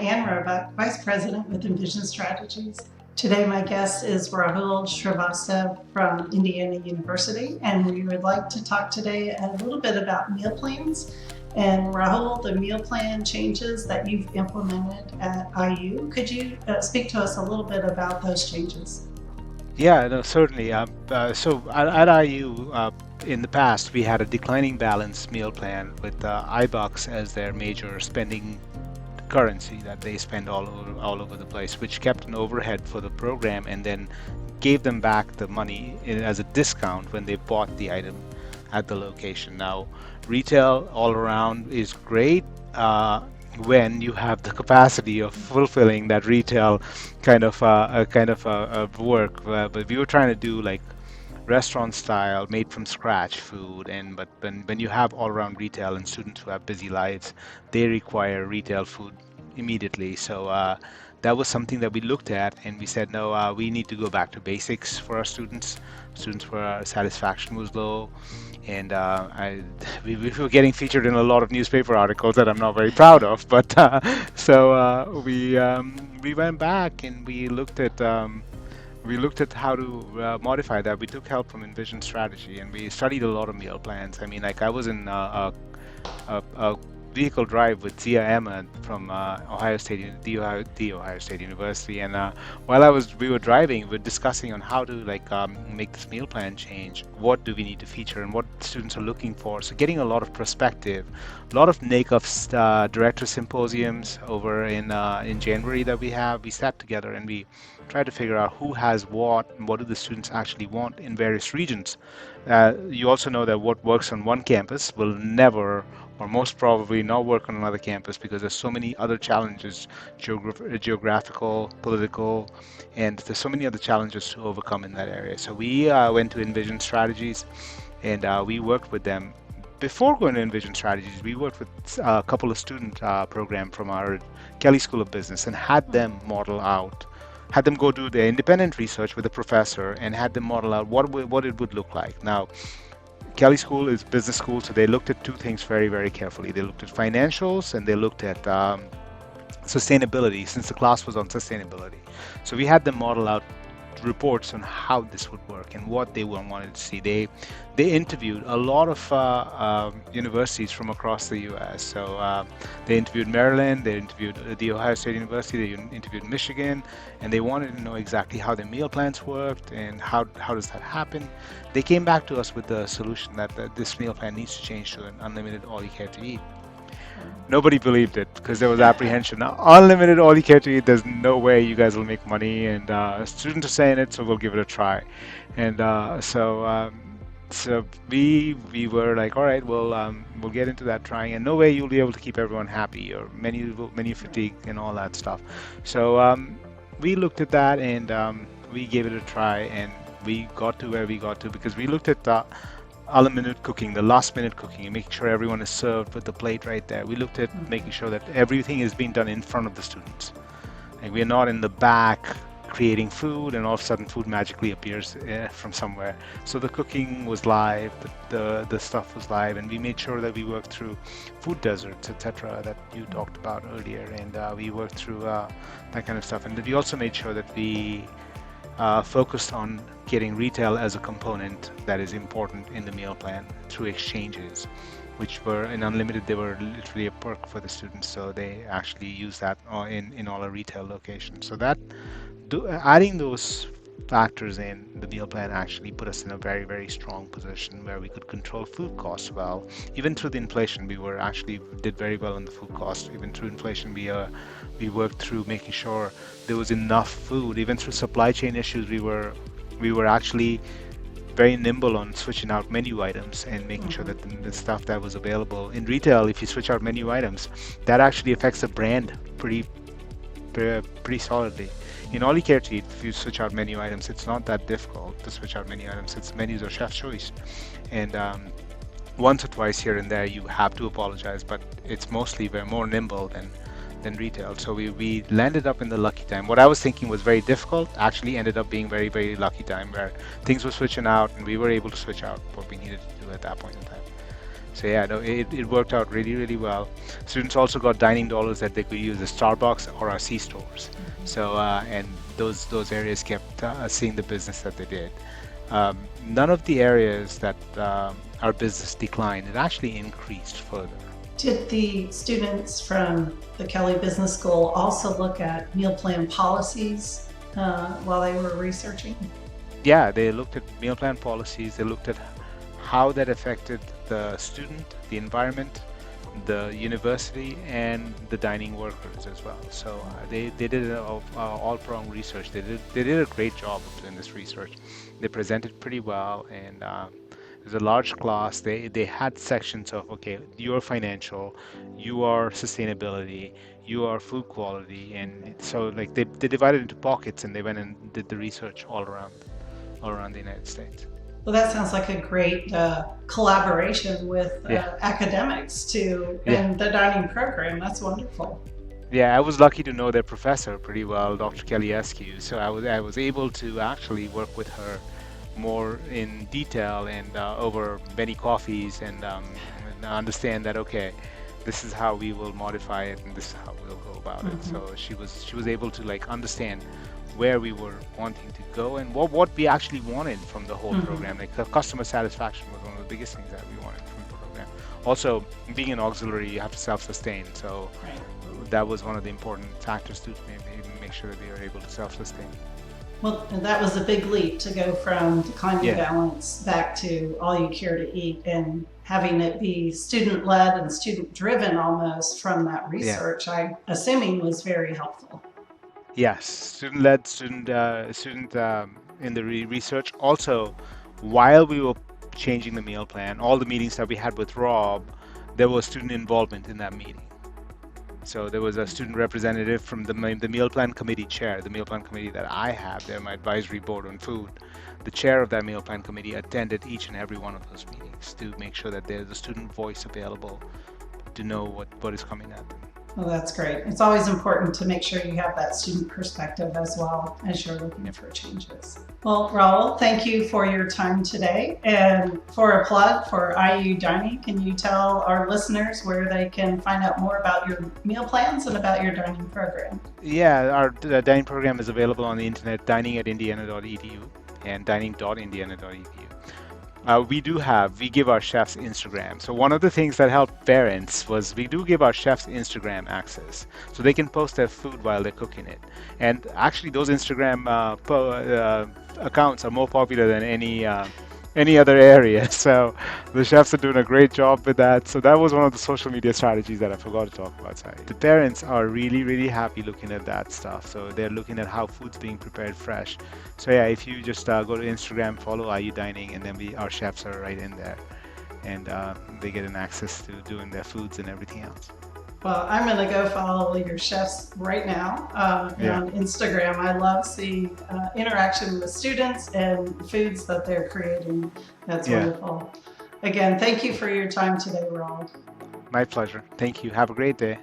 Ann Roebuck, Vice President with Envision Strategies. Today my guest is Rahul Shrivastav from Indiana University, and we would like to talk today a little bit about meal plans. And Rahul, the meal plan changes that you've implemented at IU, could you speak to us a little bit about those changes? Yeah, no, certainly. So at IU, in the past, we had a declining balance meal plan with iBucks as their major spending currency that they spend all over the place, which kept an overhead for the program and then gave them back the money as a discount when they bought the item at the location. Now, retail all around is great. When you have the capacity of fulfilling that retail work, but we were trying to do like restaurant style, made from scratch food. And but when you have all around retail and students who have busy lives, they require retail food immediately. So that was something that we looked at, and we said, no, we need to go back to basics for our students. Students were satisfaction was low, and we were getting featured in a lot of newspaper articles that I'm not very proud of. But we went back and we looked at how to modify that. We took help from Envision Strategy, and we studied a lot of meal plans. I mean, like I was in a vehicle drive with Zia Ahmed from the Ohio State University, and we were driving, we were discussing on how to make this meal plan change. What do we need to feature, and what students are looking for? So getting a lot of perspective, a lot of NACOF's director symposiums over in January that we sat together and we tried to figure out who has what and what do the students actually want in various regions. You also know that what works on one campus will never or most probably not work on another campus because there's so many other challenges, geographical, political, and there's so many other challenges to overcome in that area. So we went to Envision Strategies, and we worked with them. Before going to Envision Strategies, we worked with a couple of student program from our Kelly School of Business and had them model out, had them go do their independent research with a professor and had them model out what it would look like. Now, Kelly School is business school, so they looked at two things very, very carefully. They looked at financials and they looked at sustainability, since the class was on sustainability. So we had them model out reports on how this would work and what they wanted to see. They interviewed a lot of universities from across the U.S. So they interviewed Maryland, they interviewed the Ohio State University, they interviewed Michigan, and they wanted to know exactly how their meal plans worked and how does that happen. They came back to us with the solution that this meal plan needs to change to an unlimited all you care to eat. Nobody believed it because there was apprehension. Now, unlimited all you care to eat, there's no way you guys will make money, and students are saying it, so we'll give it a try. And so we were like, all right, we'll get into that trying, and no way you'll be able to keep everyone happy or menu fatigue and all that stuff. So we looked at that and we gave it a try, and we got to where we got to because we looked at a la minute cooking, the last minute cooking, and making sure everyone is served with the plate right there. We looked at making sure that everything is being done in front of the students. Like we're not in the back creating food and all of a sudden food magically appears from somewhere. So the cooking was live, the stuff was live, and we made sure that we worked through food deserts, etc., that you talked about earlier, and we worked through that kind of stuff. And we also made sure that we focused on getting retail as a component that is important in the meal plan through exchanges, which were in unlimited. They were literally a perk for the students, so they actually use that in all our retail locations. So that adding those factors in the meal plan actually put us in a very, very strong position where we could control food costs well. Even through the inflation, we were actually did very well on the food cost. Even through inflation, we worked through making sure there was enough food. Even through supply chain issues, we were actually very nimble on switching out menu items and making sure that the stuff that was available in retail, if you switch out menu items, that actually affects the brand pretty solidly. In all you care to eat, if you switch out menu items, it's not that difficult to switch out menu items. It's menus are chef's choice, and once or twice here and there you have to apologize, but it's mostly we're more nimble than retail. So we landed up in the lucky time. What I was thinking was very difficult actually ended up being very, very lucky time where things were switching out and we were able to switch out what we needed to do at that point in time. So yeah, no, it worked out really, really well. Students also got dining dollars that they could use at Starbucks or our C stores. So and those areas kept seeing the business that they did. None of the areas that our business declined, it actually increased further. Did the students from the Kelley Business School also look at meal plan policies while they were researching? Yeah, they looked at meal plan policies. They looked at how that affected the student, the environment, the university, and the dining workers as well. So they did all-pronged research. They did a great job of doing this research. They presented pretty well, and it was a large class. They had sections of, okay, you are financial, you are sustainability, you are food quality, and so like they divided into pockets, and they went and did the research all around the United States. Well, that sounds like a great collaboration with academics too, and the dining program. That's wonderful. Yeah, I was lucky to know their professor pretty well, Dr. Kelly Askew. So I was able to actually work with her more in detail and over many coffees and understand that, okay, this is how we will modify it and this is how we'll go about it. So she was able to like understand where we were wanting to go and what we actually wanted from the whole program. Like customer satisfaction was one of the biggest things that we wanted from the program. Also, being an auxiliary, you have to self-sustain. So that was one of the important factors to make sure that we are able to self-sustain. Well, and that was a big leap to go from declining balance back to all you care to eat, and having it be student-led and student-driven almost from that research, I'm assuming was very helpful. Yes, student-led, student in the research. Also, while we were changing the meal plan, all the meetings that we had with Rob, there was student involvement in that meeting. So there was a student representative from the meal plan committee chair, the meal plan committee that I have there, my advisory board on food. The chair of that meal plan committee attended each and every one of those meetings to make sure that there's a student voice available to know what is coming at them. Well, that's great. It's always important to make sure you have that student perspective as well as you're looking for changes. Well, Rahul, thank you for your time today. And for a plug for IU Dining, can you tell our listeners where they can find out more about your meal plans and about your dining program? Yeah, our dining program is available on the internet, dining@indiana.edu and dining.indiana.edu. We give our chefs Instagram. So one of the things that helped parents was we do give our chefs Instagram access, so they can post their food while they're cooking it. And actually, those Instagram accounts are more popular than any other area. So the chefs are doing a great job with that. So that was one of the social media strategies that I forgot to talk about. Sorry. The parents are really, really happy looking at that stuff. So they're looking at how food's being prepared fresh. So yeah, if you just go to Instagram, follow IU Dining, and then our chefs are right in there, and they get an access to doing their foods and everything else. Well, I'm going to go follow your chefs right now on Instagram. I love seeing interaction with students and foods that they're creating. That's wonderful. Again, thank you for your time today, Rahul. My pleasure. Thank you. Have a great day.